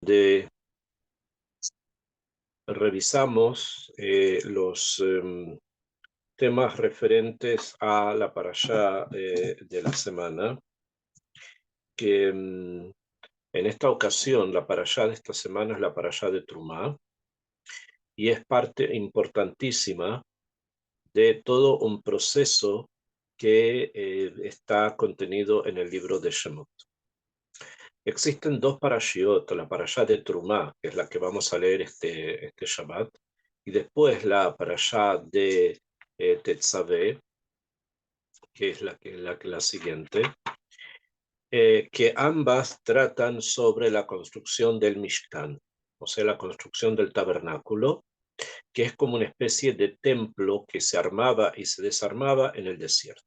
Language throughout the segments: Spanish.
donde revisamos los temas referentes a la parashá de la semana, que en esta ocasión la parashá de esta semana es la parashá de Trumá, y es parte importantísima de todo un proceso que está contenido en el libro de Shemot. Existen dos parashiot, la parashá de Trumá, que es la que vamos a leer este Shabbat, y después la parashá de Tetzavé, que es la siguiente, que ambas tratan sobre la construcción del Mishkan, o sea, la construcción del tabernáculo, que es como una especie de templo que se armaba y se desarmaba en el desierto.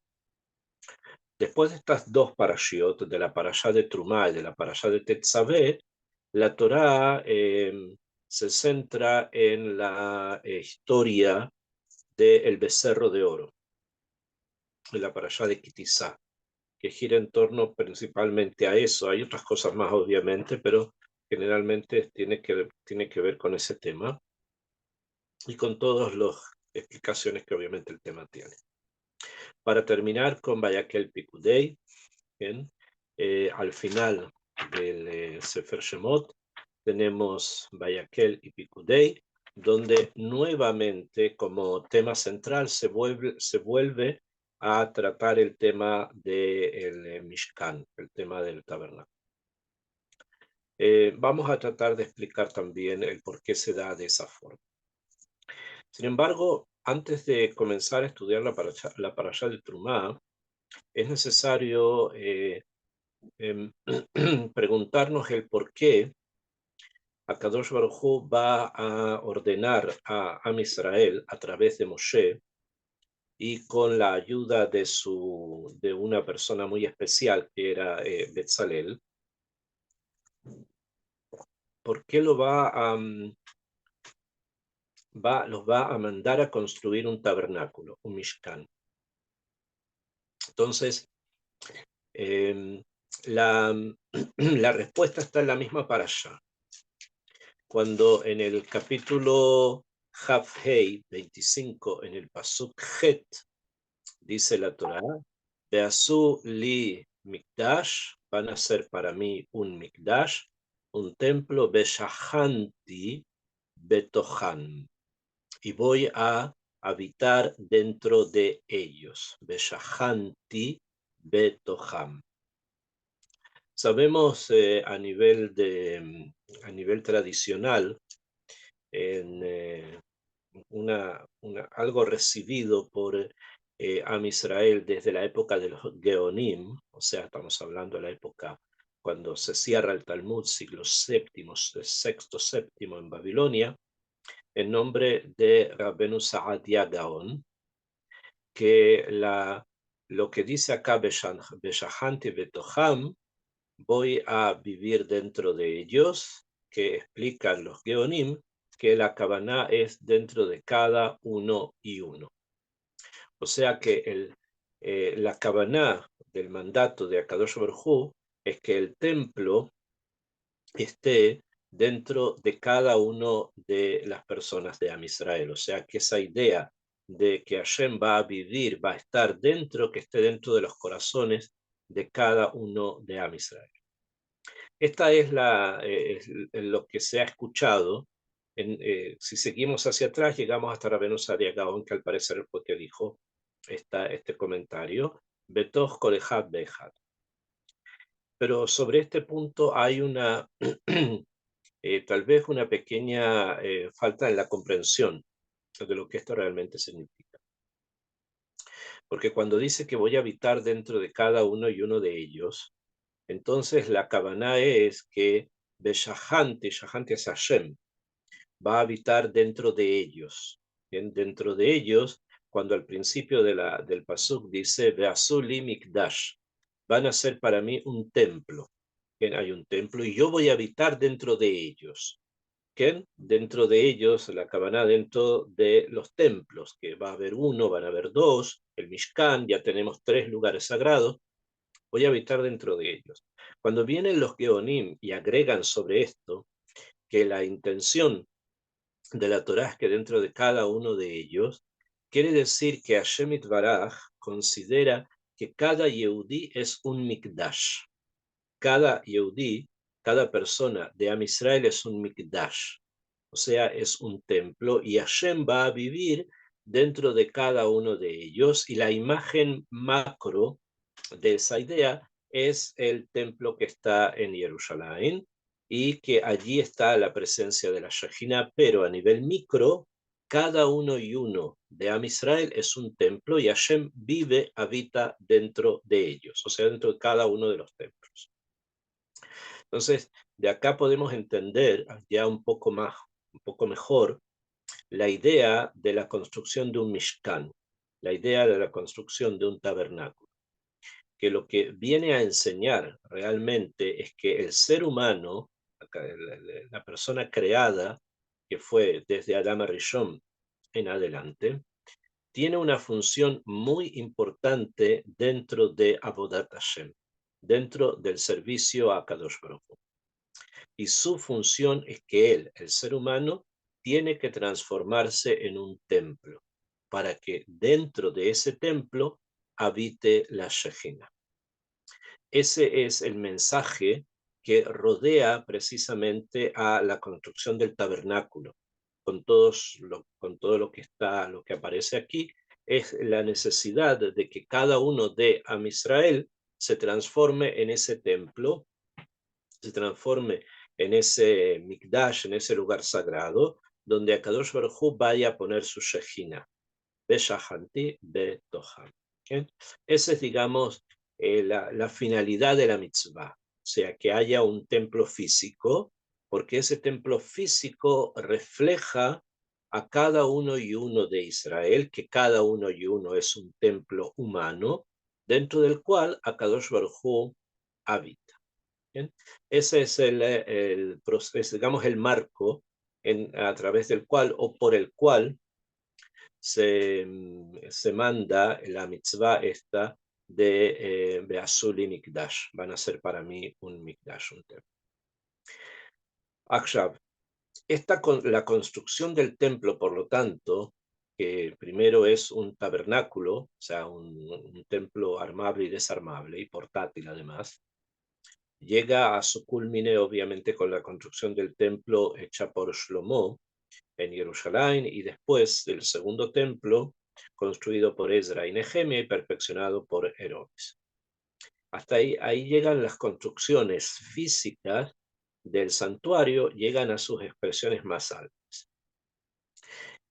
Después de estas dos parashiot, de la parashá de Trumá y de la parashá de Tetzavé, la Torá se centra en la historia del becerro de oro, de la parashá de Kitizá, que gira en torno principalmente a eso. Hay otras cosas más, obviamente, pero generalmente tiene que ver con ese tema y con todas las explicaciones que obviamente el tema tiene. Para terminar con Vayakel Pikudei, al final del Sefer Shemot tenemos Vayakel y Pikudei, donde nuevamente como tema central se vuelve a tratar el tema del Mishkan, el tema del tabernáculo. Vamos a tratar de explicar también el por qué se da de esa forma. Sin embargo, antes de comenzar a estudiar la parashá de Trumá, es necesario preguntarnos el por qué Akadosh Baruj Hu va a ordenar a Am Israel a través de Moshe y con la ayuda de una persona muy especial que era Betzalel. ¿Por qué los va a mandar a construir un tabernáculo, un Mishkan? Entonces, la respuesta está en la misma parashá. Cuando en el capítulo Hei 25, en el Pasuk Het, dice la Torá, Beasu li mikdash, van a ser para mí un mikdash, un templo, Beshahanti betohan, y voy a habitar dentro de ellos, Beshahanti betohan. Sabemos a nivel tradicional, en algo recibido por Am Israel desde la época de los Geonim, o sea, estamos hablando de la época cuando se cierra el Talmud, siglo VII, sexto, séptimo en Babilonia, en nombre de Rabbenu Saadia Gaon, que lo que dice acá Beshahanti Betoham, voy a vivir dentro de ellos, que explican los Geonim, que la Kavaná es dentro de cada uno y uno. O sea que la Kavaná del mandato de Akadosh Baruj Hu es que el templo esté dentro de cada uno de las personas de Am Israel. O sea que esa idea de que Hashem va a vivir, va a estar dentro, que esté dentro de los corazones de cada uno de Am Israel. Esta es lo que se ha escuchado. Si seguimos hacia atrás, llegamos hasta Rabbeinu Saadia Gaon, que al parecer fue que dijo este comentario, Betoch Korejat Behad. Pero sobre este punto hay tal vez una pequeña falta en la comprensión de lo que esto realmente significa. Porque cuando dice que voy a habitar dentro de cada uno y uno de ellos, entonces la Kavaná es que Beshahanti, Shahanti es Hashem, va a habitar dentro de ellos. ¿Bien? Dentro de ellos, cuando al principio del Pasuk dice Beasuli Mikdash, van a ser para mí un templo. ¿Bien? Hay un templo y yo voy a habitar dentro de ellos. ¿Bien? Dentro de ellos, la Kavaná dentro de los templos, que va a haber uno, van a haber dos, el Mishkan, ya tenemos 3 lugares sagrados, voy a habitar dentro de ellos. Cuando vienen los Geonim y agregan sobre esto, que la intención de la Torá es que dentro de cada uno de ellos, quiere decir que Hashem Itbaraj considera que cada Yehudí es un Mikdash. Cada Yehudí, cada persona de Am Israel es un Mikdash, o sea, es un templo, y Hashem va a vivir dentro de cada uno de ellos, y la imagen macro de esa idea es el templo que está en Jerusalén, y que allí está la presencia de la Shejina, pero a nivel micro, cada uno y uno de Am Israel es un templo, y Hashem vive, habita dentro de ellos, o sea, dentro de cada uno de los templos. Entonces, de acá podemos entender ya un poco más, un poco mejor, la idea de la construcción de un Mishkan, la idea de la construcción de un tabernáculo, que lo que viene a enseñar realmente es que el ser humano, la persona creada, que fue desde Adán Rishon en adelante, tiene una función muy importante dentro de Avodat Hashem, dentro del servicio a Kadosh Baruj Hu. Y su función es que él, el ser humano, tiene que transformarse en un templo para que dentro de ese templo habite la Shejina. Ese es el mensaje que rodea precisamente a la construcción del tabernáculo. Con todo lo que está, lo que aparece aquí, es la necesidad de que cada uno de Am Israel se transforme en ese templo, se transforme en ese mikdash, en ese lugar sagrado, donde Akadosh Baruj Hu vaya a poner su shejina. Beshahanti betoham. Esa es, digamos, la finalidad de la mitzvah. O sea, que haya un templo físico, porque ese templo físico refleja a cada uno y uno de Israel, que cada uno y uno es un templo humano, dentro del cual Akadosh Baruj Hu habita. ¿Bien? Ese es el proceso, digamos, el marco a través del cual o por el cual se manda la mitzvah esta de Beazuli Mikdash. Van a ser para mí un Mikdash, un templo. Akshav, la construcción del templo, por lo tanto, que primero es un tabernáculo, o sea, un templo armable y desarmable y portátil además, llega a su culmine obviamente con la construcción del templo hecha por Shlomo en Jerusalén, y después del segundo templo construido por Ezra y Nehemia y perfeccionado por Herodes. Hasta ahí llegan las construcciones físicas del santuario, llegan a sus expresiones más altas.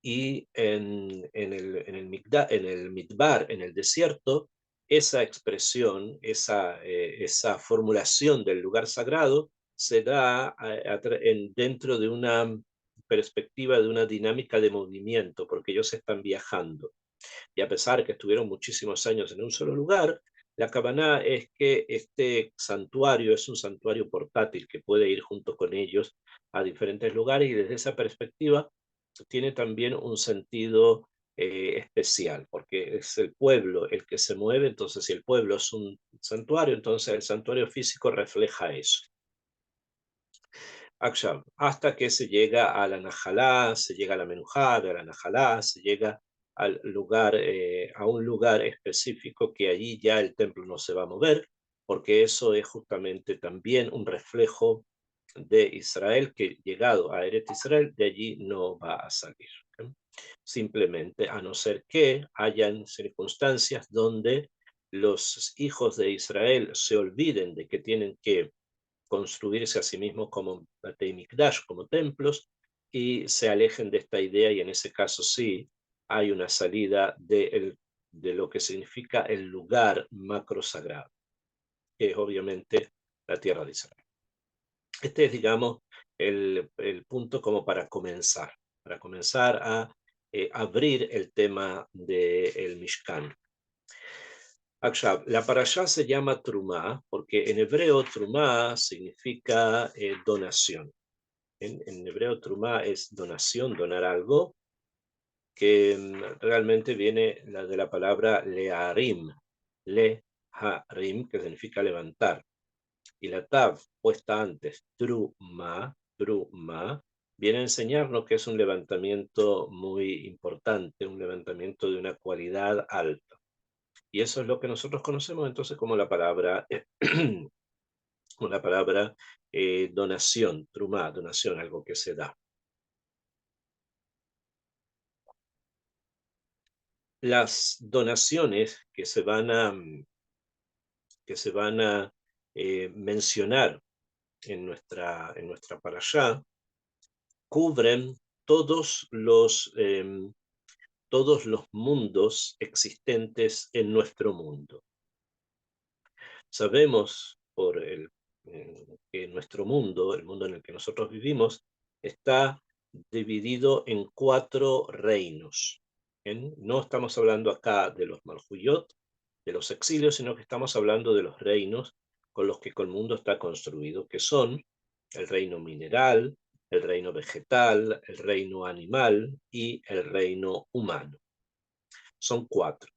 Y en el Midbar, en el desierto, esa expresión, esa formulación del lugar sagrado se da dentro de una perspectiva, de una dinámica de movimiento, porque ellos están viajando. Y a pesar que estuvieron muchísimos años en un solo lugar, la Kavaná es que este santuario es un santuario portátil que puede ir junto con ellos a diferentes lugares, y desde esa perspectiva tiene también un sentido especial, porque es el pueblo el que se mueve. Entonces si el pueblo es un santuario, entonces el santuario físico refleja eso. Hasta que se llega a la Najalá, se llega a la Menujá, de la Najalá, se llega al lugar, a un lugar específico, que allí ya el templo no se va a mover, porque eso es justamente también un reflejo de Israel, que llegado a Eret Israel, de allí no va a salir. Simplemente, a no ser que hayan circunstancias donde los hijos de Israel se olviden de que tienen que construirse a sí mismos como Batei Mikdash, como templos, y se alejen de esta idea, y en ese caso sí hay una salida de lo que significa el lugar macro sagrado, que es obviamente la tierra de Israel. Este es, digamos, el punto como para comenzar a abrir el tema del Mishkan. La parashá se llama Trumá porque en hebreo Trumá significa donación. En hebreo Trumá es donación, donar algo, que realmente viene de la palabra leharim, leharim, que significa levantar. Y la tav puesta antes, Trumá, Truma, viene a enseñarnos que es un levantamiento muy importante, un levantamiento de una cualidad alta. Y eso es lo que nosotros conocemos entonces como la palabra, una palabra donación, trumá, donación, algo que se da. Las donaciones que se van a mencionar en nuestra parashá cubren todos los mundos existentes en nuestro mundo. Sabemos que nuestro mundo, el mundo en el que nosotros vivimos, está dividido en 4 reinos. ¿Bien? No estamos hablando acá de los Malhuyot, de los exilios, sino que estamos hablando de los reinos con los que el mundo está construido, que son el reino mineral, el reino vegetal, el reino animal y el reino humano. Son 4.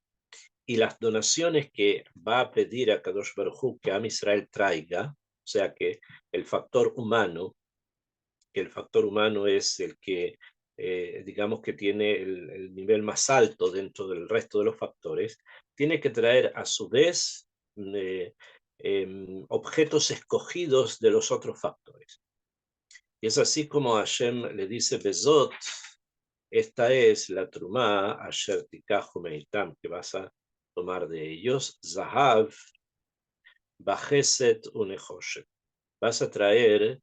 Y las donaciones que va a pedir a Kadosh Baruj Hu que Am Israel traiga, o sea que el factor humano, es el que, digamos que tiene el nivel más alto dentro del resto de los factores, tiene que traer a su vez objetos escogidos de los otros factores. Y es así como Hashem le dice, Bezot, esta es la trumá, asher tikahu meitam, que vas a tomar de ellos, Zahav, Bajeset unehoshet. Vas a traer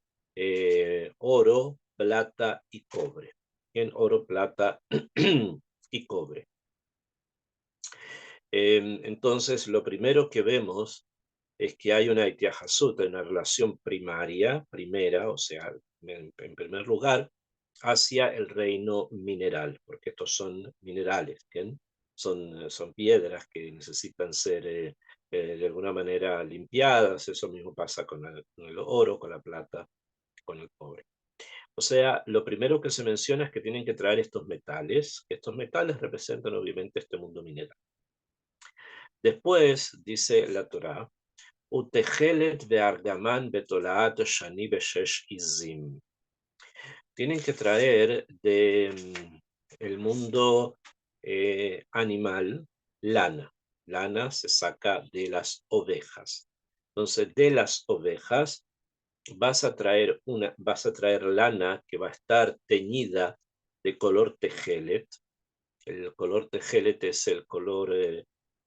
oro, plata y cobre. En oro, plata y cobre. Entonces, lo primero que vemos es que hay una itiajasut, una relación primera, o sea, en primer lugar, hacia el reino mineral, porque estos son minerales, ¿bien? Son piedras que necesitan ser de alguna manera limpiadas. Eso mismo pasa con el oro, con la plata, con el cobre. O sea, lo primero que se menciona es que tienen que traer estos metales. Estos metales representan obviamente este mundo mineral. Después, dice la Torá, Utejelet be'argaman betolaat shani beshesh izim. Tienen que traer el mundo animal lana. Lana se saca de las ovejas. Entonces, de las ovejas vas a traer lana que va a estar teñida de color tejelet. El color tejelet es el color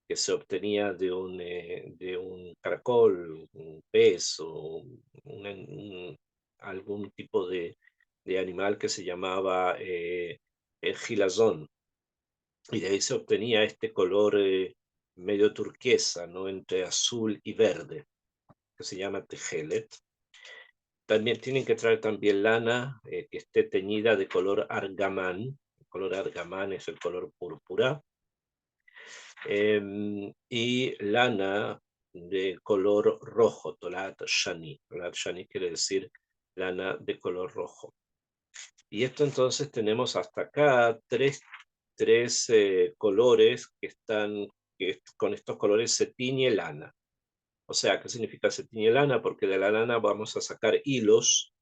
que se obtenía de un caracol, un pez o algún tipo de animal que se llamaba el gilazón. Y de ahí se obtenía este color medio turquesa, ¿no? Entre azul y verde, que se llama tejelet. También tienen que traer también lana que esté teñida de color argamán. El color argamán es el color púrpura. Y lana de color rojo, tolat shani. Tolat shani quiere decir lana de color rojo. Y esto entonces tenemos hasta acá tres colores que con estos colores se tiñe lana. O sea, ¿qué significa se tiñe lana? Porque de la lana vamos a sacar hilos,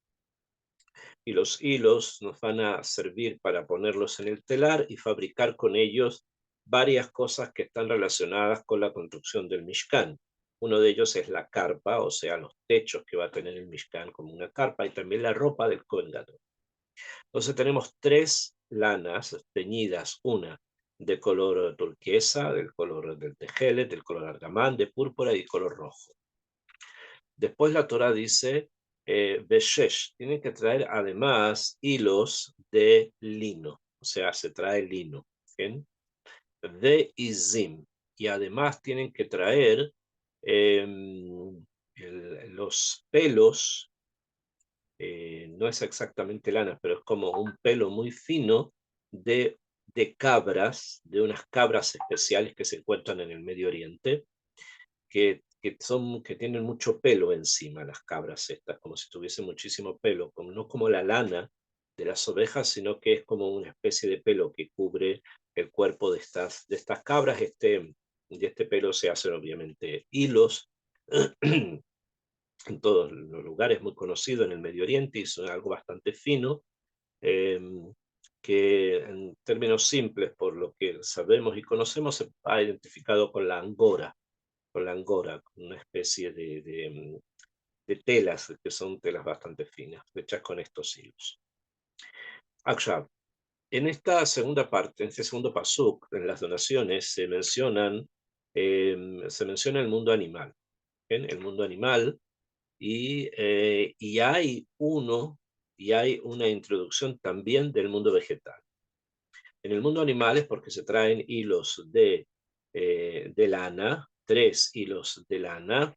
y los hilos nos van a servir para ponerlos en el telar y fabricar con ellos varias cosas que están relacionadas con la construcción del Mishkan. Uno de ellos es la carpa, o sea, los techos que va a tener el Mishkan como una carpa, y también la ropa del Kohen Gadol. Entonces tenemos 3 lanas teñidas, una de color turquesa, del color del tejelet, del color argamán, de púrpura y color rojo. Después la Torah dice, Beshesh, tienen que traer además hilos de lino, o sea, se trae lino, ¿bien? De izim, y además tienen que traer los pelos, no es exactamente lana, pero es como un pelo muy fino de cabras, de unas cabras especiales que se encuentran en el Medio Oriente, que tienen mucho pelo encima, las cabras estas, como si tuviesen muchísimo pelo, no como la lana de las ovejas, sino que es como una especie de pelo que cubre el cuerpo de estas cabras. De este pelo se hacen obviamente hilos en todos los lugares, muy conocido en el Medio Oriente, y es algo bastante fino, que en términos simples, por lo que sabemos y conocemos, se ha identificado con la angora, con una especie de telas, que son telas bastante finas, hechas con estos hilos. Ahora, en esta segunda parte, en este segundo pasuk, en las donaciones, se menciona el mundo animal, ¿bien? El mundo animal, y hay una introducción también del mundo vegetal. En el mundo animal es porque se traen hilos de lana, 3 hilos de lana,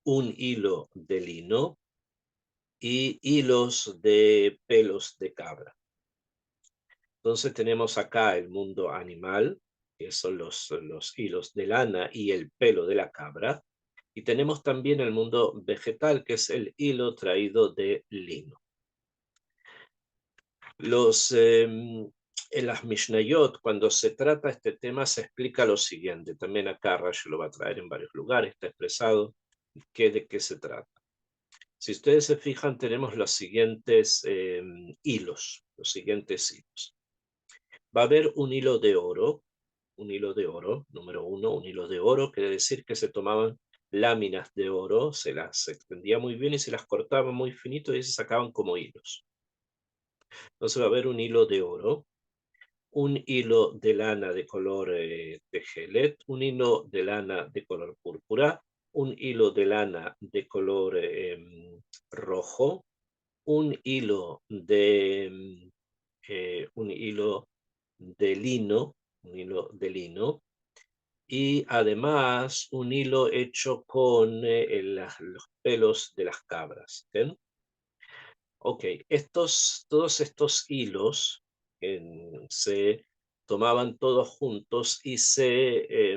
un hilo de lino y hilos de pelos de cabra. Entonces tenemos acá el mundo animal, que son los hilos de lana y el pelo de la cabra, y tenemos también el mundo vegetal, que es el hilo traído de lino. En las Mishnayot, cuando se trata este tema, se explica lo siguiente. También acá Rashi lo va a traer en varios lugares, está expresado de qué se trata. Si ustedes se fijan, tenemos los siguientes hilos, Va a haber un hilo de oro, número uno, un hilo de oro, quiere decir que se tomaban láminas de oro, se las extendía muy bien y se las cortaba muy finito y se sacaban como hilos. Entonces va a haber un hilo de oro, un hilo de lana de color tejelet, un hilo de lana de color púrpura, un hilo de lana de color rojo, un hilo un hilo de lino, y además un hilo hecho con los pelos de las cabras. ¿Ven? Ok, todos estos hilos se tomaban todos juntos y se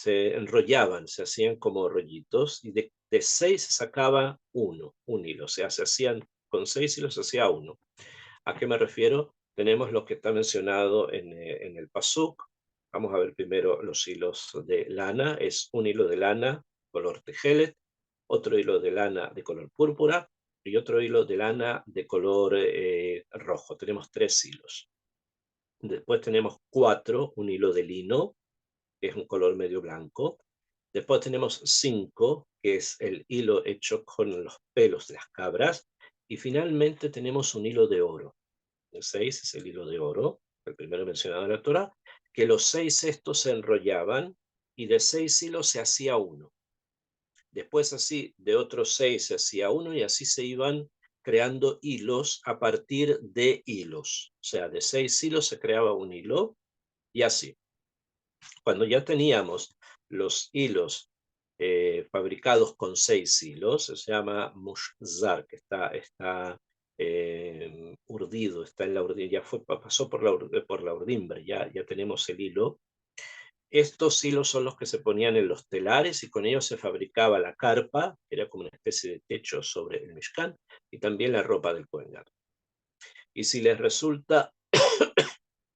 enrollaban, se hacían como rollitos, y de 6 se sacaba un hilo, o sea, se hacían con 6 hilos, se hacía uno. ¿A qué me refiero? Tenemos lo que está mencionado en el pasuk. Vamos a ver primero los hilos de lana. Es un hilo de lana color tejelet, otro hilo de lana de color púrpura y otro hilo de lana de color rojo. Tenemos 3 hilos. Después tenemos 4, un hilo de lino, que es un color medio blanco. Después tenemos 5, que es el hilo hecho con los pelos de las cabras. Y finalmente tenemos un hilo de oro. El 6 es el hilo de oro, el primero mencionado en la Torah, que los 6 estos se enrollaban y de 6 hilos se hacía uno. Después así de otros 6 se hacía uno y así se iban creando hilos a partir de hilos. O sea, de 6 hilos se creaba un hilo y así. Cuando ya teníamos los hilos fabricados con 6 hilos, se llama mushzar, que está urdido, está en la urdimbre, pasó por la urdimbre, ya tenemos el hilo. Estos hilos son los que se ponían en los telares y con ellos se fabricaba la carpa, que era como una especie de techo sobre el Mishkan, y también la ropa del Kohen Gadol. Y si les resulta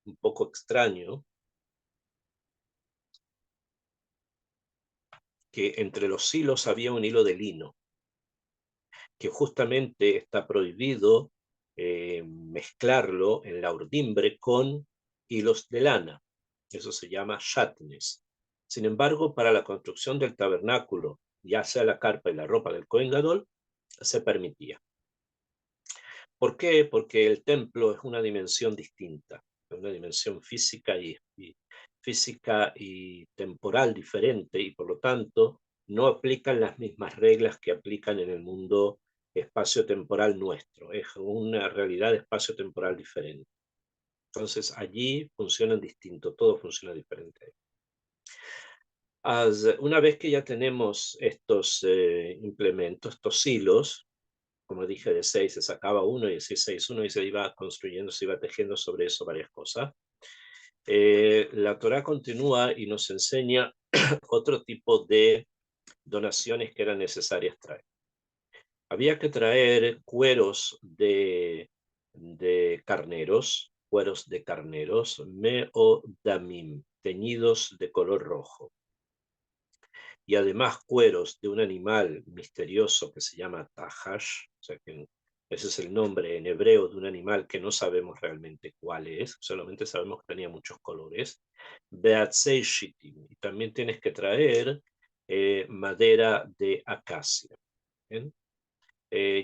un poco extraño que entre los hilos había un hilo de lino, que justamente está prohibido mezclarlo en la urdimbre con hilos de lana. Eso se llama shatnes. Sin embargo, para la construcción del tabernáculo, ya sea la carpa y la ropa del Kohen Gadol, se permitía. ¿Por qué? Porque el templo es una dimensión distinta, una dimensión física y temporal diferente, y por lo tanto no aplican las mismas reglas que aplican en el mundo espacio-temporal nuestro. Es una realidad espacio-temporal diferente. Entonces allí funcionan distinto, todo funciona diferente. Una vez que ya tenemos estos implementos, estos hilos, como dije, de 6 se sacaba uno y así 6, uno y se iba construyendo, se iba tejiendo sobre eso varias cosas. La Torá continúa y nos enseña otro tipo de donaciones que eran necesarias traer. Había que traer cueros de carneros, meodamim, teñidos de color rojo. y además cueros de un animal misterioso que se llama Tahash, o sea que ese es el nombre en hebreo de un animal que no sabemos realmente cuál es, solamente sabemos que tenía muchos colores. Beatzei Shittim, y también tienes que traer madera de acacia. ¿Bien?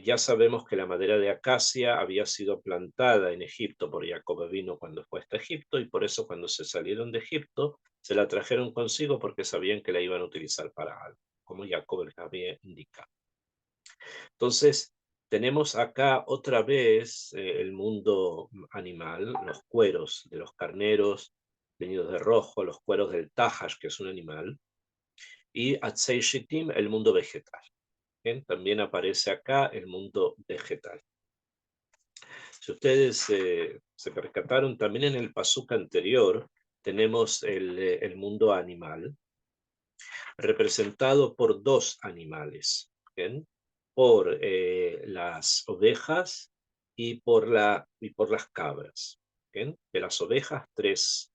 Ya sabemos que la madera de acacia había sido plantada en Egipto por Jacob vino cuando fue hasta Egipto, y por eso cuando se salieron de Egipto se la trajeron consigo porque sabían que la iban a utilizar para algo, como Jacob les había indicado. Entonces, tenemos acá otra vez el mundo animal, los cueros de los carneros teñidos de rojo, los cueros del tajash, que es un animal, y Atzei Shittim, el mundo vegetal. ¿Bien? También aparece acá el mundo vegetal. Si ustedes se percataron, también en el pasuk anterior tenemos el mundo animal, representado por dos animales, ¿bien? Por las ovejas y por las cabras. ¿Bien? De las ovejas, tres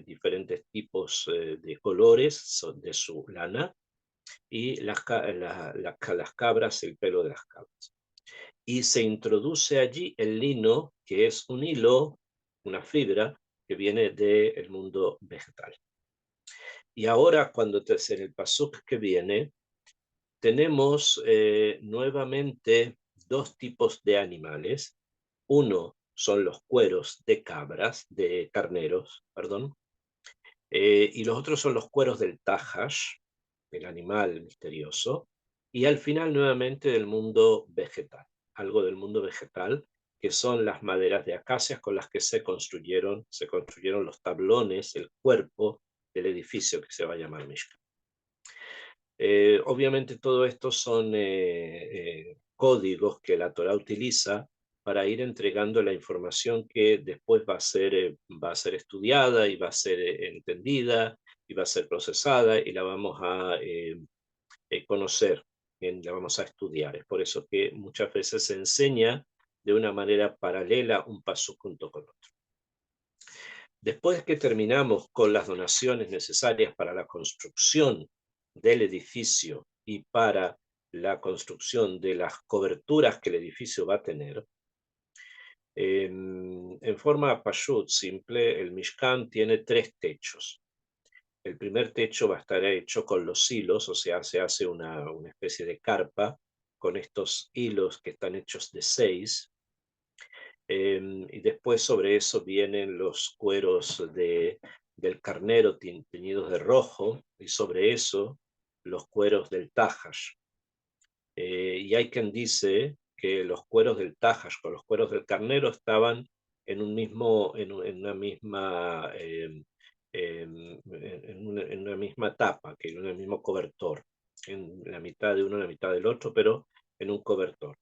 diferentes tipos de colores de su lana, y las cabras, el pelo de las cabras. Y se introduce allí el lino, que es un hilo, una fibra, que viene del mundo vegetal. Y ahora, cuando en el pasuk que viene, tenemos nuevamente dos tipos de animales. Uno son los cueros de cabras, de carneros, perdón, y los otros son los cueros del tajash, el animal misterioso, y al final nuevamente del mundo vegetal, algo del mundo vegetal, que son las maderas de acacias con las que se construyeron los tablones, el cuerpo del edificio que se va a llamar Mishkan. Obviamente todo esto son códigos que la Torá utiliza para ir entregando la información que después va a ser estudiada y va a ser entendida y va a ser procesada y la vamos a conocer, la vamos a estudiar. Es por eso que muchas veces se enseña de una manera paralela un paso junto con otro. Después que terminamos con las donaciones necesarias para la construcción del edificio y para la construcción de las coberturas que el edificio va a tener, en forma pashut, simple, el Mishkan tiene tres techos. El primer techo va a estar hecho con los hilos, o sea, se hace una especie de carpa con estos hilos que están hechos de 6. Y después sobre eso vienen los cueros del carnero teñidos de rojo, y sobre eso los cueros del tajash. Y hay quien dice que los cueros del tajash con los cueros del carnero estaban en en una misma en una misma tapa, que en un mismo cobertor, en la mitad de uno, en la mitad del otro, pero en un cobertor.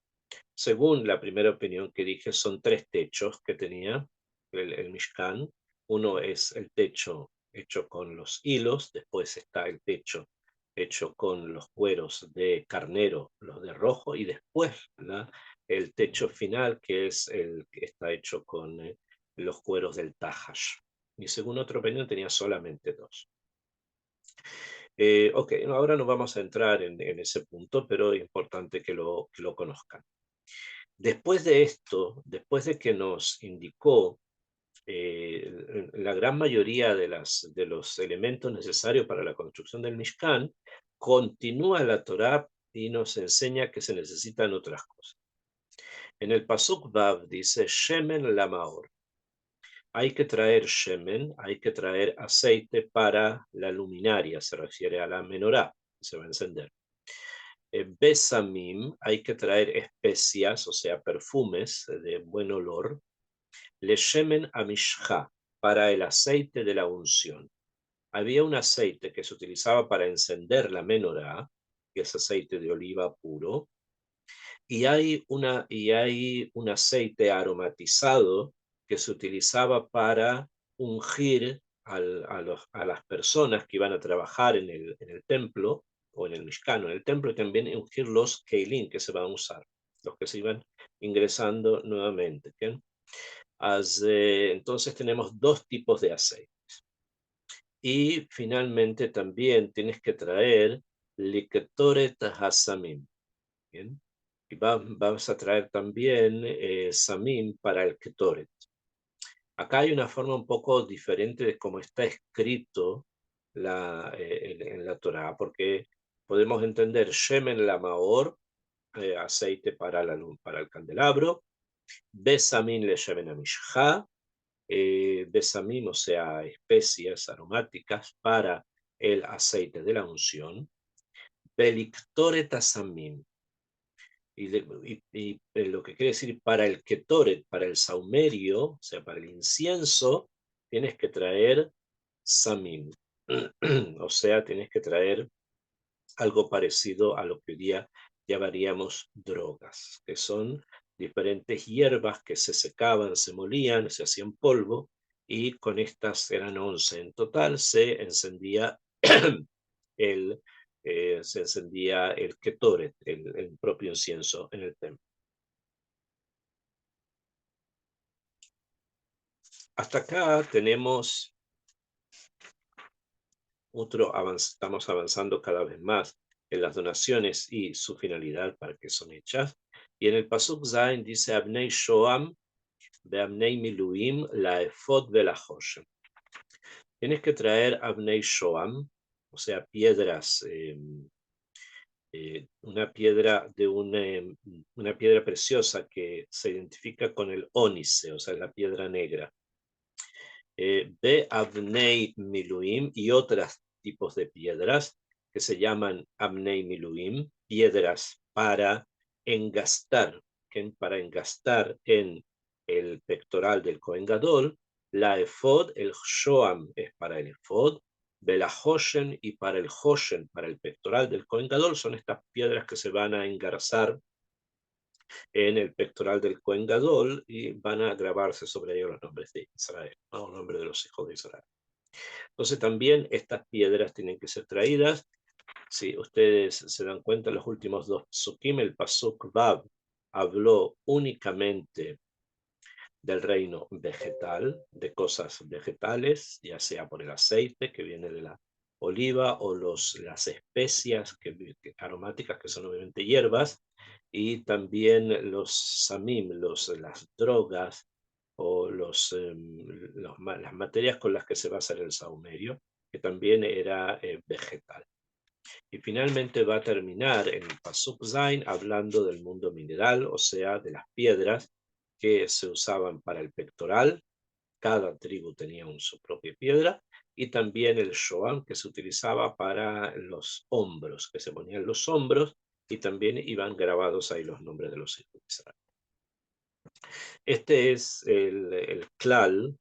Según la primera opinión que dije, son tres techos que tenía el Mishkan. Uno es el techo hecho con los hilos, después está el techo hecho con los cueros de carnero, los de rojo, y después el techo final, que es el que está hecho con los cueros del Tajash. Y según otra opinión tenía solamente dos. Ok, ahora no vamos a entrar en ese punto, pero es importante que lo conozcan. Después de esto, después de que nos indicó la gran mayoría de los elementos necesarios para la construcción del Mishkan, continúa la Torá y nos enseña que se necesitan otras cosas. En el Pasuk Vav dice, Shemen Lamaor. Hay que traer Shemen, hay que traer aceite para la luminaria, se refiere a la menorá, que se va a encender. Besamim, hay que traer especias, o sea, perfumes de buen olor. Le shemen amishja, para el aceite de la unción. Había un aceite que se utilizaba para encender la menorá, que es aceite de oliva puro, y hay un aceite aromatizado que se utilizaba para ungir a las personas que iban a trabajar en el templo o en el Mishkan, en el templo, y también ungir los keilim que se van a usar, los que se iban ingresando nuevamente. ¿Okay? Entonces tenemos dos tipos de aceite. Y finalmente también tienes que traer Liketoret Hasamim. ¿Bien? Y vas a traer también Samim para el Ketoret. Acá hay una forma un poco diferente de cómo está escrito en la Torá, porque podemos entender Shemen la Maor, aceite para para el candelabro, Besamim le Shemen Amishja, Besamim, o sea, especias aromáticas para el aceite de la unción, Beliktoret Asamim, lo que quiere decir para el ketoret, para el saumerio, o sea, para el incienso, tienes que traer samim. O sea, tienes que traer algo parecido a lo que hoy día llamaríamos drogas, que son diferentes hierbas que se secaban, se molían, se hacían polvo, y con estas eran 11 en total, se encendía el, el ketoret, el propio incienso en el templo. Hasta acá tenemos estamos avanzando cada vez más en las donaciones y su finalidad para que son hechas. Y en el Pasuk Zain dice Abnei Shoam Beabnei Miluim la Efod Belahoshem. Tienes que traer Abnei Shoam, o sea, piedras, una piedra una piedra preciosa que se identifica con el ónice, o sea, la piedra negra. De Abnei Miluim y otros tipos de piedras que se llaman Abnei Miluim, piedras para engastar, para engastar en el pectoral del Kohen Gadol. La efod, el shoam es para el efod, la hoshen, y para el hoshen, para el pectoral del Kohen Gadol, son estas piedras que se van a engarzar en el pectoral del Kohen Gadol y van a grabarse sobre ellos los nombres de Israel, ¿no? Los nombres de los hijos de Israel. Entonces también estas piedras tienen que ser traídas. Si ustedes se dan cuenta, los últimos dos psukim, el pasuk Vav habló únicamente del reino vegetal, de cosas vegetales, ya sea por el aceite que viene de la oliva o las especias aromáticas que son obviamente hierbas, y también los samim, las drogas o las materias con las que se va a hacer el saumerio, que también era vegetal. Y finalmente va a terminar en el Pasuk Zain hablando del mundo mineral, o sea, de las piedras que se usaban para el pectoral. Cada tribu tenía su propia piedra, y también el shoam que se utilizaba para los hombros, que se ponían los hombros, y también iban grabados ahí los nombres de los hijos de Israel. Este es el klal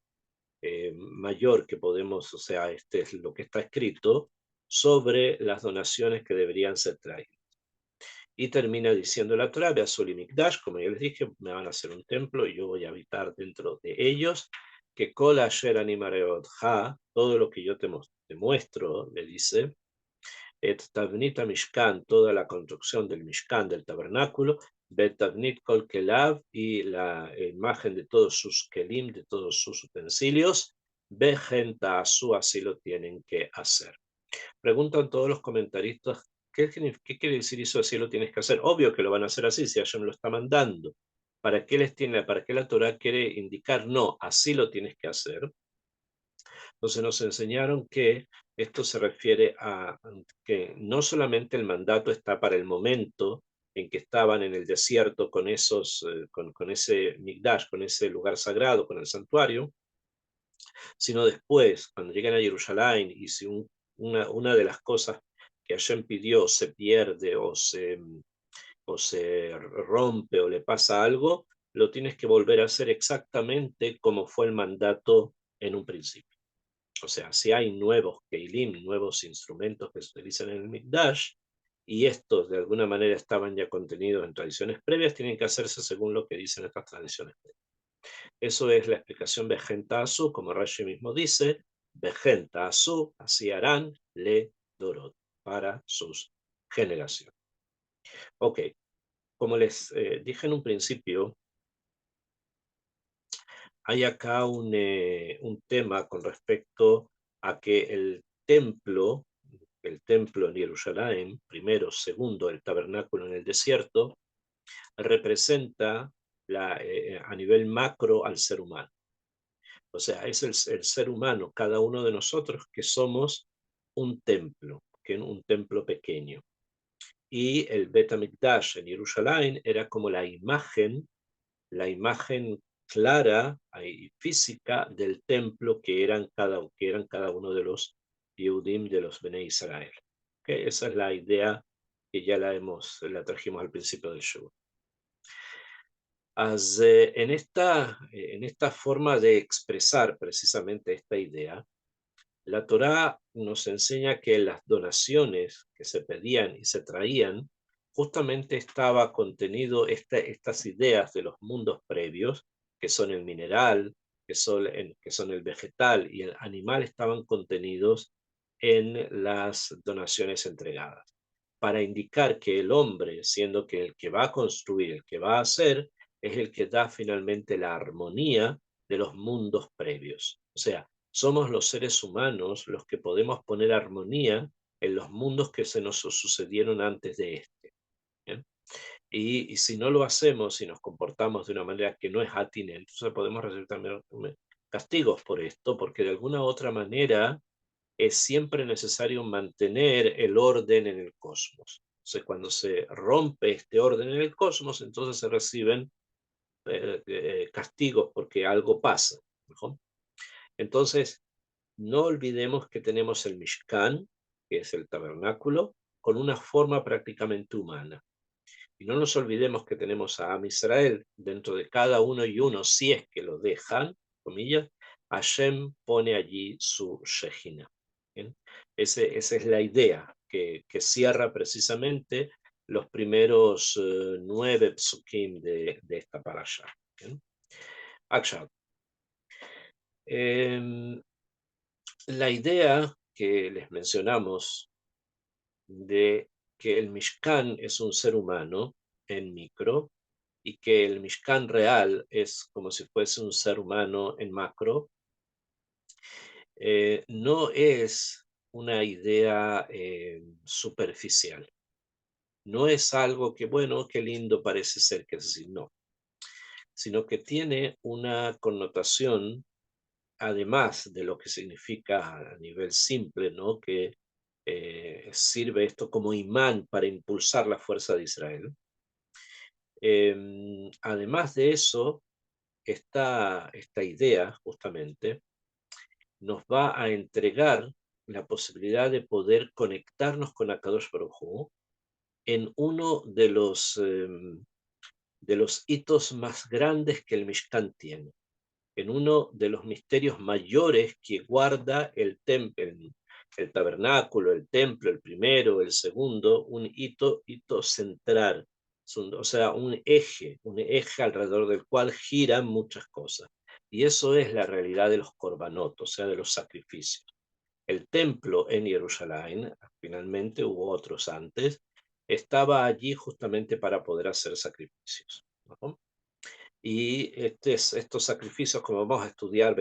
mayor que podemos, o sea, este es lo que está escrito sobre las donaciones que deberían ser traídas. Y termina diciendo la Torá, Beazul y Mikdash, como ya les dije, me van a hacer un templo y yo voy a habitar dentro de ellos, que Kol Asher Animareotha, todo lo que yo te muestro, le dice, Et Tavnita Mishkan, toda la construcción del Mishkan, del tabernáculo, Bet Tavnit Kol Kelav, y la imagen de todos sus kelim, de todos sus utensilios, Bejenta Asu, así lo tienen que hacer. Preguntan todos los comentaristas, ¿qué quiere decir eso así lo tienes que hacer? Obvio que lo van a hacer así, si Hashem lo está mandando. ¿Para qué la Torah quiere indicar? No, así lo tienes que hacer. Entonces nos enseñaron que esto se refiere a que no solamente el mandato está para el momento en que estaban en el desierto con con ese Mikdash, con ese lugar sagrado, con el santuario, sino después, cuando llegan a Jerusalén, y si una de las cosas que Hashem pidió se pierde o se rompe o le pasa algo, lo tienes que volver a hacer exactamente como fue el mandato en un principio. O sea, si hay nuevos Keilim, nuevos instrumentos que se utilizan en el Mikdash, y estos de alguna manera estaban ya contenidos en tradiciones previas, tienen que hacerse según lo que dicen estas tradiciones previas. Eso es la explicación Bejenta Asu, como Rashi mismo dice, Bejenta Asu, así harán le Dorot, para sus generaciones. Ok, como les dije en un principio, hay acá un tema con respecto a que el templo en Jerusalén, primero, segundo, el tabernáculo en el desierto, representa a nivel macro al ser humano. O sea, es el ser humano, cada uno de nosotros, que somos un templo, un templo pequeño. Y el Bet HaMikdash en Jerusalén era como la imagen clara y física del templo que eran cada uno de los Yehudim, de los Bnei Israel. ¿Okay? Esa es la idea que ya la trajimos al principio del show. En esta forma de expresar precisamente esta idea, la Torá nos enseña que las donaciones que se pedían y se traían, justamente estaba contenido estas ideas de los mundos previos, que son el mineral, que son el vegetal y el animal, estaban contenidos en las donaciones entregadas, para indicar que el hombre, siendo que el que va a construir, el que va a hacer, es el que da finalmente la armonía de los mundos previos. O sea, somos los seres humanos los que podemos poner armonía en los mundos que se nos sucedieron antes de este. ¿Bien? Y si no lo hacemos, si nos comportamos de una manera que no es atinente, entonces podemos recibir también castigos por esto, porque de alguna u otra manera es siempre necesario mantener el orden en el cosmos. Entonces, cuando se rompe este orden en el cosmos, entonces se reciben castigos porque algo pasa. ¿No? Entonces, no olvidemos que tenemos el Mishkan, que es el tabernáculo, con una forma prácticamente humana. Y no nos olvidemos que tenemos a Am Israel dentro de cada uno y uno, si es que lo dejan, comillas, Hashem pone allí su Shejina. Esa es la idea que cierra precisamente los primeros 9 psukim de esta parasha. La idea que les mencionamos de que el Mishkan es un ser humano en micro y que el Mishkan real es como si fuese un ser humano en macro, no es una idea superficial. No es algo que, bueno, qué lindo parece ser que es así, no, sino que tiene una connotación, además de lo que significa a nivel simple, ¿no? Que sirve esto como imán para impulsar la fuerza de Israel. Además de eso, esta idea justamente nos va a entregar la posibilidad de poder conectarnos con Akadosh Baruj Hu en uno de los hitos más grandes que el Mishkan tiene, en uno de los misterios mayores que guarda el tabernáculo, el templo, el primero, el segundo, un hito central, o sea, un eje alrededor del cual giran muchas cosas. Y eso es la realidad de los korbanot, o sea, de los sacrificios. El templo en Jerusalén, finalmente hubo otros antes, estaba allí justamente para poder hacer sacrificios, ¿no? Y estos sacrificios, como vamos a estudiar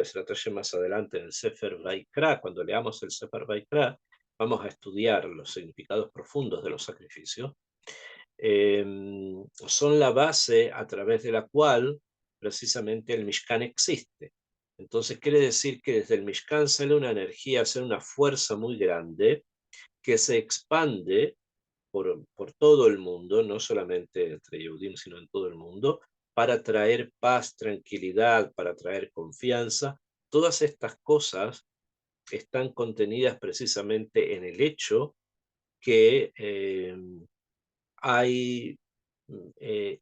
más adelante en el Sefer Vaikra, cuando leamos el Sefer Vaikra, vamos a estudiar los significados profundos de los sacrificios, son la base a través de la cual precisamente el Mishkan existe. Entonces quiere decir que desde el Mishkan sale una energía, sale una fuerza muy grande que se expande por todo el mundo, no solamente entre Yehudim, sino en todo el mundo, para traer paz, tranquilidad, para traer confianza. Todas estas cosas están contenidas precisamente en el hecho que hay, eh,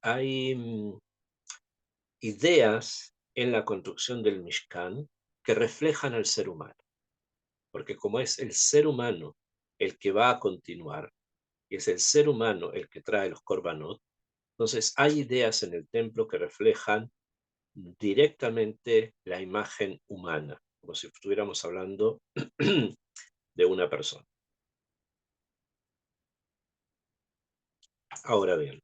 hay ideas en la construcción del Mishkan que reflejan al ser humano, porque como es el ser humano el que va a continuar, y es el ser humano el que trae los korbanot, entonces hay ideas en el templo que reflejan directamente la imagen humana, como si estuviéramos hablando de una persona. Ahora bien,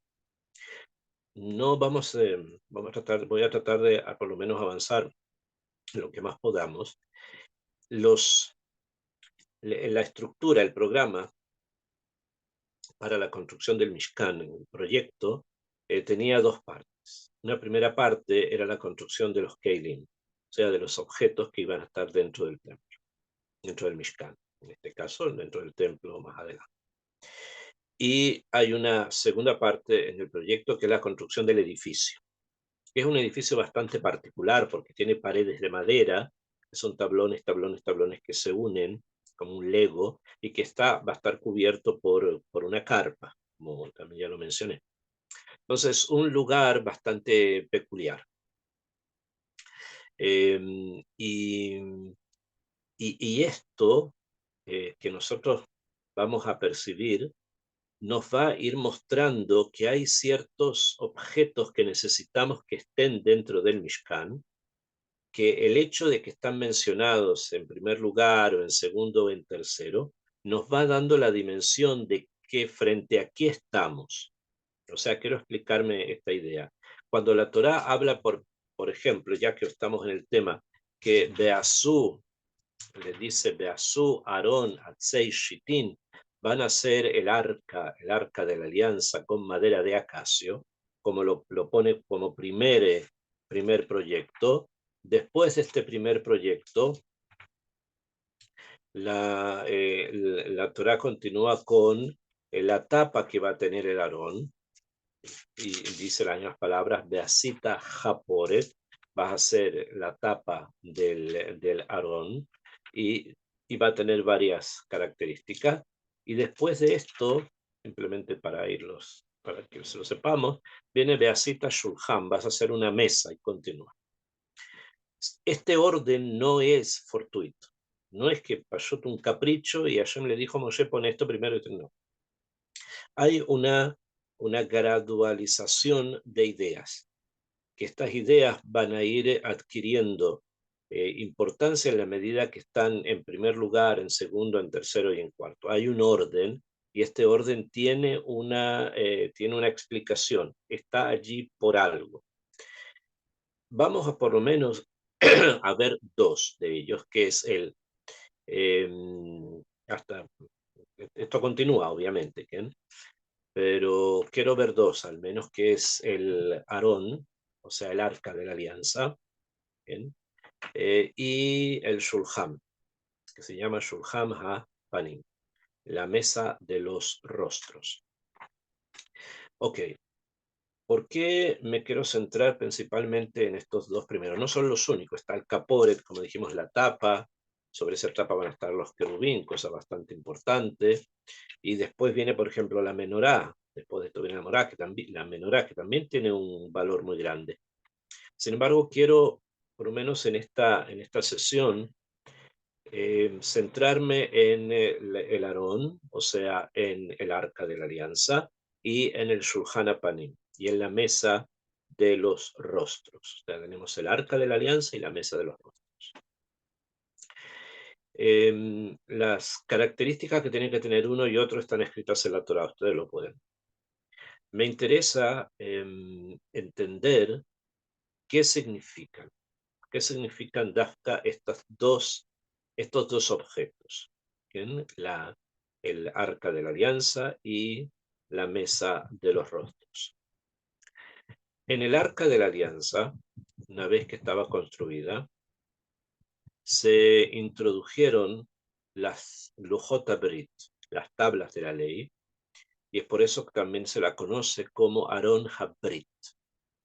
no voy a tratar de por lo menos avanzar lo que más podamos, la estructura, el programa para la construcción del Mishkan, el proyecto, tenía dos partes. Una primera parte era la construcción de los Keilim, o sea, de los objetos que iban a estar dentro del templo, dentro del Mishkan, en este caso, dentro del templo más adelante. Y hay una segunda parte en el proyecto que es la construcción del edificio, que es un edificio bastante particular porque tiene paredes de madera, que son tablones, tablones, tablones que se unen como un Lego y que va a estar cubierto por una carpa, como también ya lo mencioné. Entonces, un lugar bastante peculiar. Y esto que nosotros vamos a percibir nos va a ir mostrando que hay ciertos objetos que necesitamos que estén dentro del Mishkan, que el hecho de que están mencionados en primer lugar o en segundo o en tercero, nos va dando la dimensión de que frente a qué estamos. O sea, quiero explicarme esta idea. Cuando la Torá habla, por ejemplo, ya que estamos en el tema, que Beazú, le dice Beazú, Aarón, Atzei, Shitin, van a hacer el arca de la alianza con madera de acacio, como lo pone como primer proyecto. Después de este primer proyecto, la Torá continúa con la tapa que va a tener el Aarón, y dice las mismas palabras, Beasita Japoret, vas a hacer la tapa del Aarón, y va a tener varias características. Y después de esto, simplemente para que se lo sepamos, viene Beasita Shulchan, vas a hacer una mesa y continúa. Este orden no es fortuito. No es que pasó un capricho y Hashem le dijo a Moshe, pon esto primero y no. Hay una gradualización de ideas, que estas ideas van a ir adquiriendo importancia en la medida que están en primer lugar, en segundo, en tercero y en cuarto. Hay un orden y este orden tiene una explicación, está allí por algo. Vamos a por lo menos a ver dos de ellos, que es hasta, esto continúa obviamente, ¿bien? Pero quiero ver dos al menos, que es el Aarón, o sea, el arca de la alianza, ¿bien? Y el Shulchan, que se llama Shulchan HaPanim, la mesa de los rostros. Ok, ¿por qué me quiero centrar principalmente en estos dos primeros? No son los únicos, está el caporet, como dijimos, la tapa, sobre esa tapa van a estar los querubín, cosa bastante importante, y después viene, por ejemplo, la menorá, después de esto viene la menorá, que también tiene un valor muy grande. Sin embargo, quiero, por lo menos en esta sesión, centrarme en el Aarón, o sea, en el arca de la alianza, y en el Shulchan HaPanim, y en la mesa de los rostros. O sea, tenemos el arca de la alianza y la mesa de los rostros. Las características que tienen que tener uno y otro están escritas en la Torah, ustedes lo pueden. Me interesa entender qué significan. ¿Qué significan Dafka estos dos objetos? ¿Bien? El arca de la alianza y la mesa de los rostros. En el arca de la alianza, una vez que estaba construida, se introdujeron las Lujot Brit, las tablas de la ley, y es por eso que también se la conoce como Aarón HaBrit,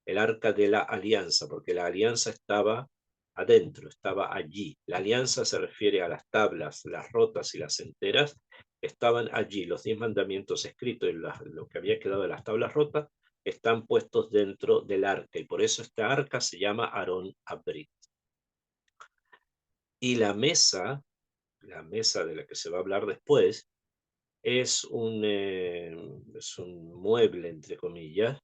el arca de la alianza, porque la alianza estaba adentro, estaba allí. La alianza se refiere a las tablas, las rotas y las enteras, estaban allí. Los 10 mandamientos escritos y lo que había quedado de las tablas rotas están puestos dentro del arca, y por eso esta arca se llama Aarón Abrit. Y la mesa de la que se va a hablar después, es un mueble, entre comillas,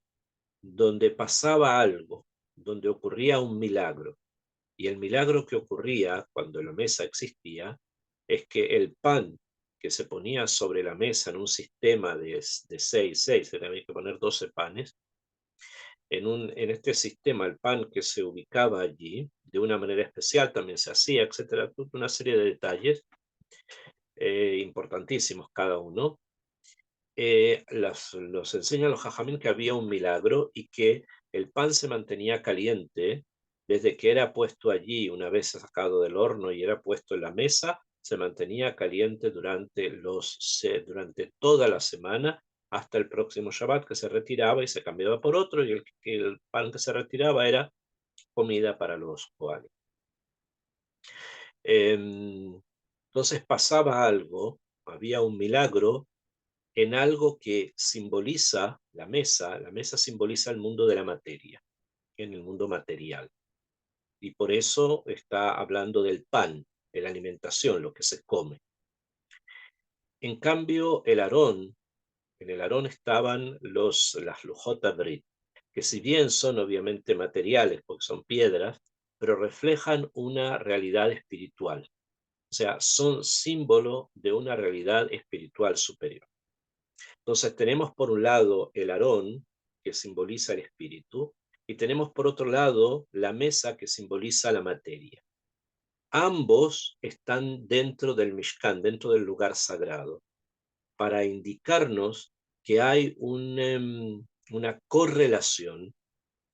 donde pasaba algo, donde ocurría un milagro. Y el milagro que ocurría cuando la mesa existía es que el pan que se ponía sobre la mesa en un sistema de 6, tenía que poner 12 panes, en este sistema, el pan que se ubicaba allí, de una manera especial también se hacía, etcétera, toda una serie de detalles importantísimos cada uno. Los enseñan los jajamín que había un milagro y que el pan se mantenía caliente desde que era puesto allí, una vez sacado del horno y era puesto en la mesa, se mantenía caliente durante toda la semana hasta el próximo Shabbat, que se retiraba y se cambiaba por otro, y el pan que se retiraba era comida para los Kohanim. Entonces pasaba algo, había un milagro en algo que simboliza la mesa simboliza el mundo de la materia, en el mundo material. Y por eso está hablando del pan, de la alimentación, lo que se come. En cambio, en el Arón estaban las Lujot Abrit, que si bien son obviamente materiales, porque son piedras, pero reflejan una realidad espiritual. O sea, son símbolo de una realidad espiritual superior. Entonces tenemos por un lado el Aarón, que simboliza el espíritu, y tenemos por otro lado la mesa, que simboliza la materia. Ambos están dentro del Mishkan, dentro del lugar sagrado, para indicarnos que hay una correlación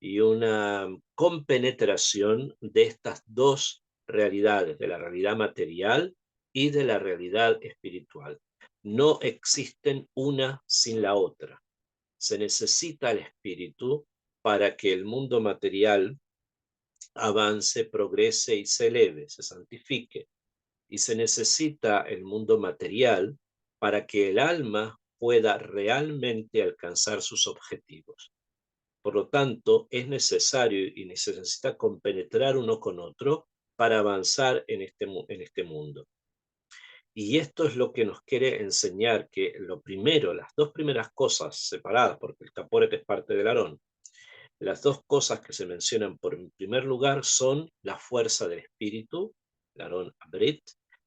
y una compenetración de estas dos realidades, de la realidad material y de la realidad espiritual. No existen una sin la otra. Se necesita el espíritu para que el mundo material avance, progrese y se eleve, se santifique. Y se necesita el mundo material para que el alma pueda realmente alcanzar sus objetivos. Por lo tanto, es necesario y se necesita compenetrar uno con otro para avanzar en este mundo. Y esto es lo que nos quiere enseñar, que lo primero, las dos primeras cosas separadas, porque el Caporet es parte del Aarón, las dos cosas que se mencionan por en primer lugar son la fuerza del espíritu, el Aarón Abrit,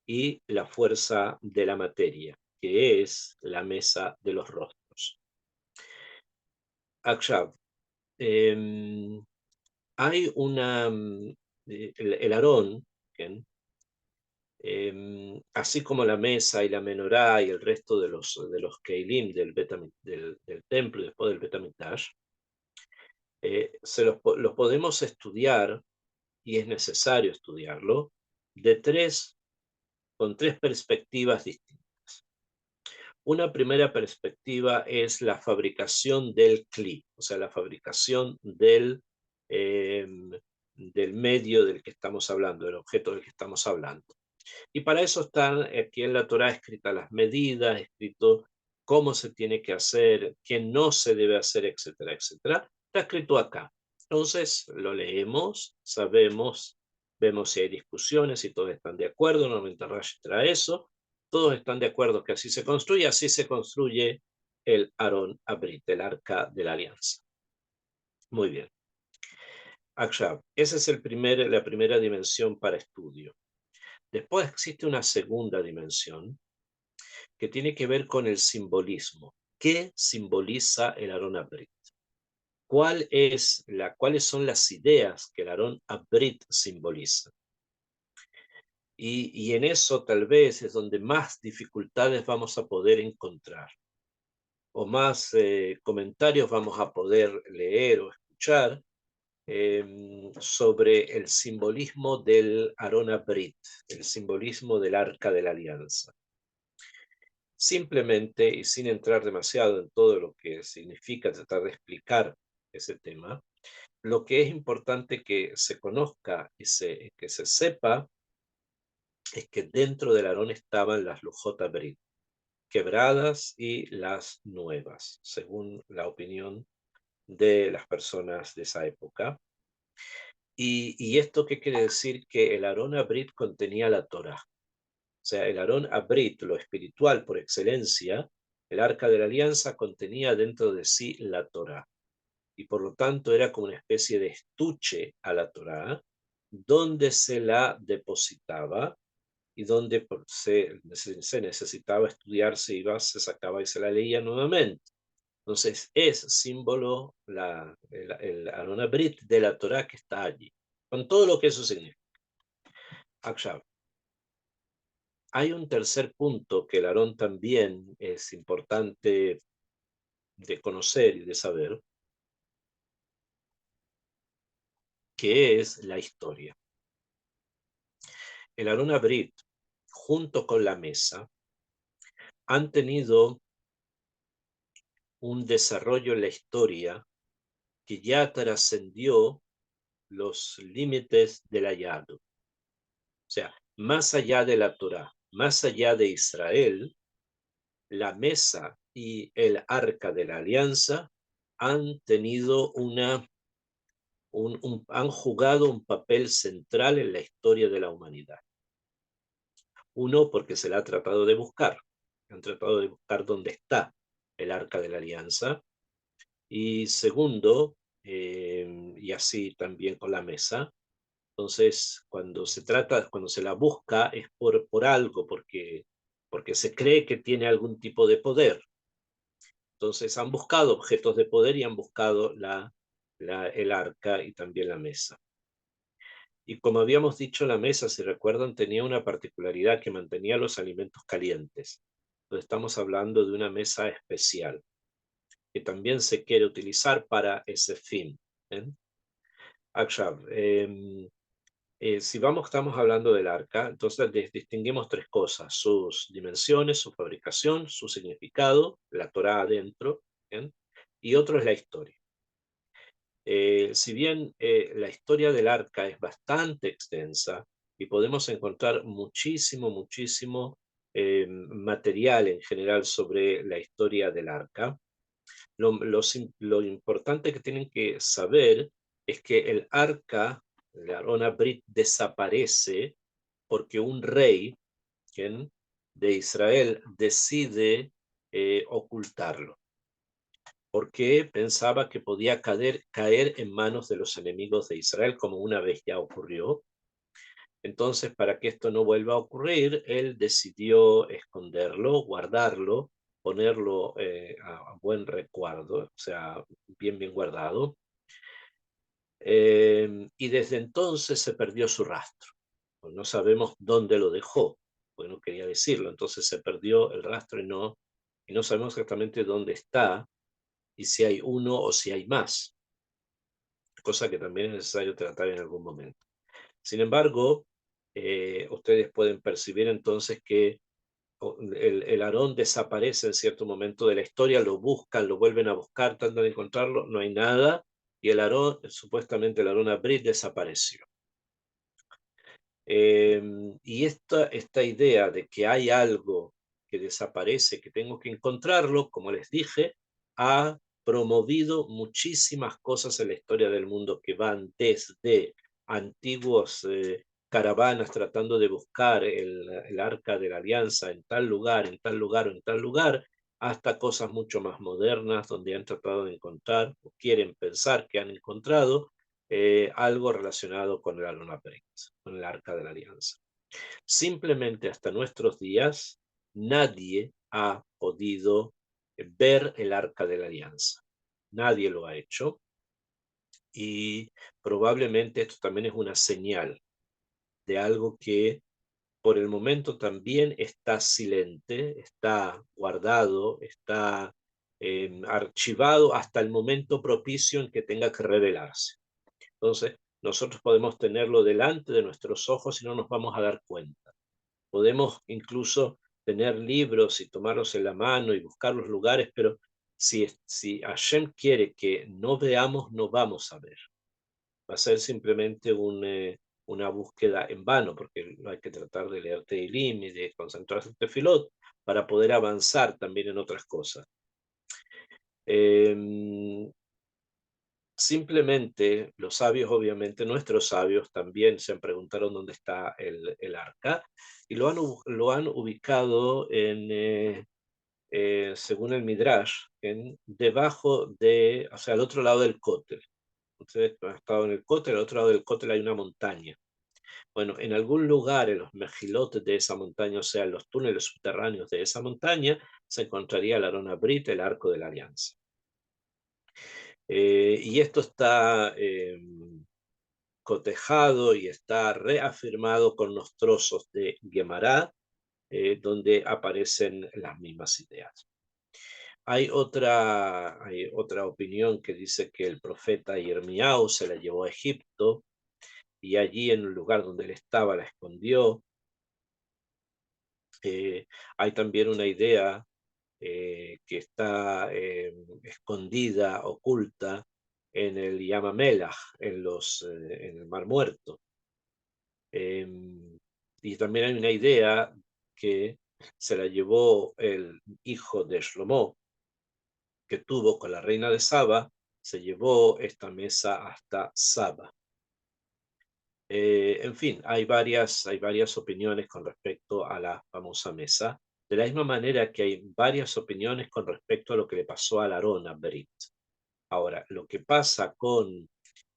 y la fuerza de la materia, que es la mesa de los rostros. Akshav, hay el Aarón, ¿bien? Así como la mesa y la menorá y el resto de los keilim del templo y después del Betamikdash, los podemos estudiar, y es necesario estudiarlo, con tres perspectivas distintas. Una primera perspectiva es la fabricación del kli, o sea, la fabricación del medio del que estamos hablando, del objeto del que estamos hablando. Y para eso están aquí en la Torá escritas las medidas, escrito cómo se tiene que hacer, qué no se debe hacer, etcétera, etcétera. Está escrito acá. Entonces lo leemos, sabemos, vemos si hay discusiones, si todos están de acuerdo. Normalmente Rashi trae eso. Todos están de acuerdo que así se construye el Aarón Abrit, el arca de la alianza. Muy bien. Akshav, esa es la primera dimensión para estudio. Después existe una segunda dimensión que tiene que ver con el simbolismo. ¿Qué simboliza el Aarón Abrit? ¿Cuáles son las ideas que el Aarón Abrit simboliza? Y en eso tal vez es donde más dificultades vamos a poder encontrar, o más comentarios vamos a poder leer o escuchar sobre el simbolismo del Aarón Abrit, el simbolismo del Arca de la Alianza. Simplemente, y sin entrar demasiado en todo lo que significa tratar de explicar ese tema, lo que es importante que se conozca y que se sepa es que dentro del Aarón estaban las Lujot Abrit, quebradas y las nuevas, según la opinión de las personas de esa época. ¿Y esto qué quiere decir? Que el Aarón Abrit contenía la Torá. O sea, el Aarón Abrit, lo espiritual por excelencia, el Arca de la Alianza contenía dentro de sí la Torá. Y por lo tanto era como una especie de estuche a la Torá, donde se la depositaba y donde se necesitaba estudiar, se iba, se sacaba y se la leía nuevamente. Entonces es símbolo el Aron Abrit de la Torá que está allí, con todo lo que eso significa. Akshab. Hay un tercer punto que el Aarón también es importante de conocer y de saber, que es la historia. El Aarón Abrit, junto con la mesa, han tenido un desarrollo en la historia que ya trascendió los límites de la Yadu. O sea, más allá de la Torá, más allá de Israel, la mesa y el arca de la alianza han tenido han jugado un papel central en la historia de la humanidad. Uno, porque se la ha tratado de buscar. Han tratado de buscar dónde está el arca de la alianza. Y segundo, y así también con la mesa, entonces cuando se la busca es por algo, porque se cree que tiene algún tipo de poder. Entonces han buscado objetos de poder y han buscado el arca y también la mesa. Y como habíamos dicho, la mesa, si recuerdan, tenía una particularidad que mantenía los alimentos calientes. Entonces estamos hablando de una mesa especial, que también se quiere utilizar para ese fin. ¿Eh? Akshab, si estamos hablando del arca, entonces distinguimos tres cosas: sus dimensiones, su fabricación, su significado, la Torá adentro, ¿bien? Y otro es la historia. Si bien la historia del arca es bastante extensa y podemos encontrar muchísimo material en general sobre la historia del arca, lo importante que tienen que saber es que el arca, el Arona Brit, desaparece porque un rey, ¿quién?, de Israel decide ocultarlo, porque pensaba que podía caer en manos de los enemigos de Israel, como una vez ya ocurrió. Entonces, para que esto no vuelva a ocurrir, él decidió esconderlo, guardarlo, ponerlo a buen recuerdo, o sea, bien guardado. Y desde entonces se perdió su rastro. Pues no sabemos dónde lo dejó, porque no quería decirlo. Entonces se perdió el rastro y no sabemos exactamente dónde está y si hay uno o si hay más, cosa que también es necesario tratar en algún momento. Sin embargo, ustedes pueden percibir entonces que el Aarón desaparece en cierto momento de la historia, lo buscan, lo vuelven a buscar, tratan de encontrarlo, no hay nada, y el Aarón, supuestamente el Aarón Abrit, desapareció. Y esta idea de que hay algo que desaparece, que tengo que encontrarlo, como les dije, ha promovido muchísimas cosas en la historia del mundo que van desde antiguos caravanas tratando de buscar el arca de la alianza en tal lugar, en tal lugar o en tal lugar, hasta cosas mucho más modernas donde han tratado de encontrar o quieren pensar que han encontrado algo relacionado con el Arona Prince, con el Arca de la Alianza. Simplemente hasta nuestros días nadie ha podido ver el Arca de la Alianza. Nadie lo ha hecho y probablemente esto también es una señal de algo que por el momento también está silente, está guardado, está archivado hasta el momento propicio en que tenga que revelarse. Entonces, nosotros podemos tenerlo delante de nuestros ojos y no nos vamos a dar cuenta. Podemos incluso tener libros y tomarlos en la mano y buscar los lugares, pero si Hashem quiere que no veamos, no vamos a ver. Va a ser simplemente una búsqueda en vano, porque hay que tratar de leer Teilim y de concentrarse en Tefilot para poder avanzar también en otras cosas. Simplemente los sabios, obviamente, nuestros sabios también se preguntaron dónde está el arca y lo han ubicado según el Midrash, debajo o sea, al otro lado del cótel. Ustedes han estado en el cótel, al otro lado del cótel hay una montaña. Bueno, en algún lugar, en los mejilotes de esa montaña, o sea, en los túneles subterráneos de esa montaña, se encontraría el Arona Brit, el arco de la alianza. Y esto está cotejado y está reafirmado con los trozos de Gemara, donde aparecen las mismas ideas. Hay otra opinión que dice que el profeta Yirmiyahu se la llevó a Egipto y allí en el lugar donde él estaba la escondió. Hay también una idea que está escondida, oculta en el Yamamelach, en el Mar Muerto. Y también hay una idea que se la llevó el hijo de Shlomo, que tuvo con la reina de Saba, se llevó esta mesa hasta Saba. En fin, hay varias opiniones con respecto a la famosa mesa, de la misma manera que hay varias opiniones con respecto a lo que le pasó al Aarón a Berit. Ahora, lo que pasa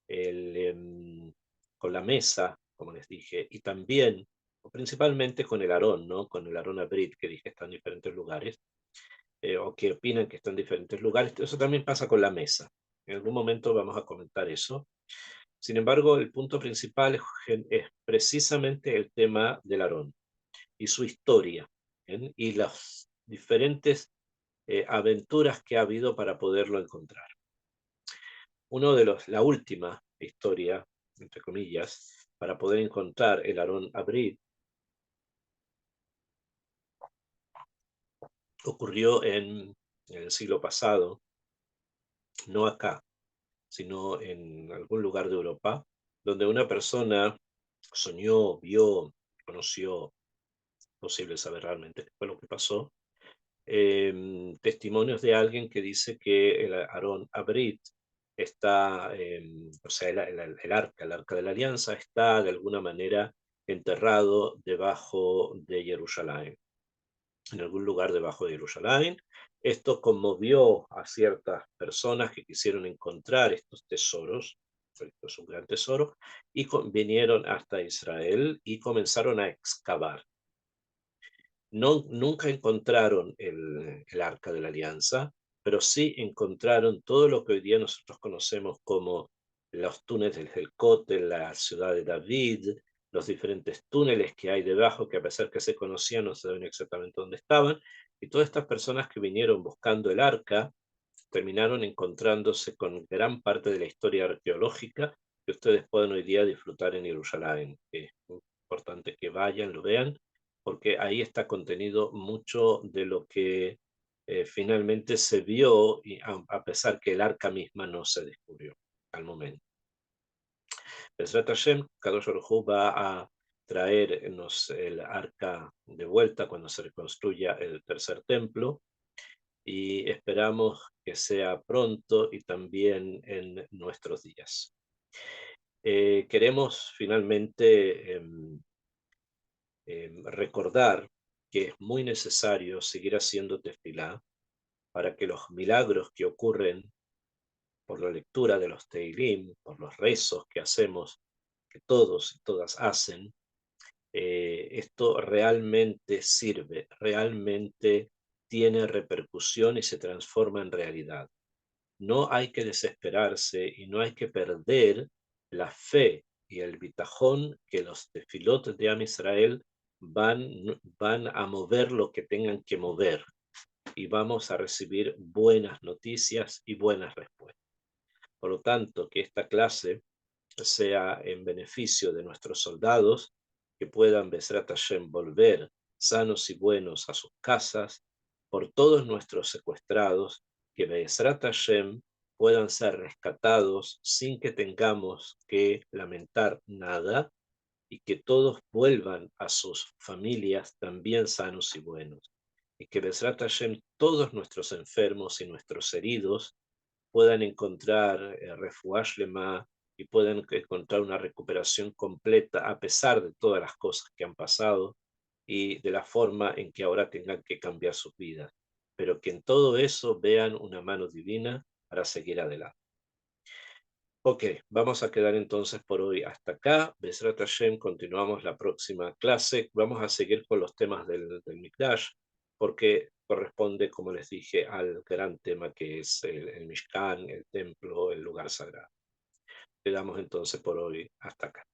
el, con la mesa, como les dije, y también, o principalmente con el Aarón, ¿no? Con el Aarón a Berit, que dije está en diferentes lugares, o que opinan que está en diferentes lugares, eso también pasa con la mesa. En algún momento vamos a comentar eso. Sin embargo, el punto principal es precisamente el tema del Aarón y su historia, ¿bien? Y las diferentes aventuras que ha habido para poderlo encontrar. La última historia, entre comillas, para poder encontrar el Aarón Abrid, ocurrió en el siglo pasado, no acá, sino en algún lugar de Europa, donde una persona soñó, vio, conoció, posible saber realmente qué fue lo que pasó, testimonios de alguien que dice que el Aarón Abrit está, o sea, el arca de la alianza está de alguna manera enterrado debajo de Jerusalén, en algún lugar debajo de Jerusalén. Esto conmovió a ciertas personas que quisieron encontrar estos tesoros, esto es un gran tesoro, y vinieron hasta Israel y comenzaron a excavar. No, nunca encontraron el Arca de la Alianza, pero sí encontraron todo lo que hoy día nosotros conocemos como los túneles del Kotel, la ciudad de David, los diferentes túneles que hay debajo, que a pesar que se conocían, no se saben exactamente dónde estaban, y todas estas personas que vinieron buscando el arca terminaron encontrándose con gran parte de la historia arqueológica que ustedes pueden hoy día disfrutar en Jerusalén. Es importante que vayan, lo vean, porque ahí está contenido mucho de lo que finalmente se vio, y a pesar que el arca misma no se descubrió al momento. Bezrat Hashem, Kadosh Baruj Hu va a traernos el arca de vuelta cuando se reconstruya el tercer templo, y esperamos que sea pronto y también en nuestros días. Queremos finalmente recordar que es muy necesario seguir haciendo tefilá para que los milagros que ocurren por la lectura de los Teilim, por los rezos que hacemos, que todos y todas hacen, esto realmente sirve, realmente tiene repercusión y se transforma en realidad. No hay que desesperarse y no hay que perder la fe y el bitajón que los tefilot de Am Israel van a mover lo que tengan que mover, y vamos a recibir buenas noticias y buenas respuestas. Por lo tanto, que esta clase sea en beneficio de nuestros soldados, que puedan Bezrat Hashem volver sanos y buenos a sus casas, por todos nuestros secuestrados, que Bezrat Hashem puedan ser rescatados sin que tengamos que lamentar nada, y que todos vuelvan a sus familias también sanos y buenos. Y que Bezrat Hashem todos nuestros enfermos y nuestros heridos puedan encontrar refuash lema y puedan encontrar una recuperación completa a pesar de todas las cosas que han pasado y de la forma en que ahora tengan que cambiar sus vidas. Pero que en todo eso vean una mano divina para seguir adelante. Ok, vamos a quedar entonces por hoy hasta acá. Bezrat Hashem, continuamos la próxima clase. Vamos a seguir con los temas del Mikdash, porque corresponde, como les dije, al gran tema que es el Mishkan, el templo, el lugar sagrado. Le damos entonces por hoy hasta acá.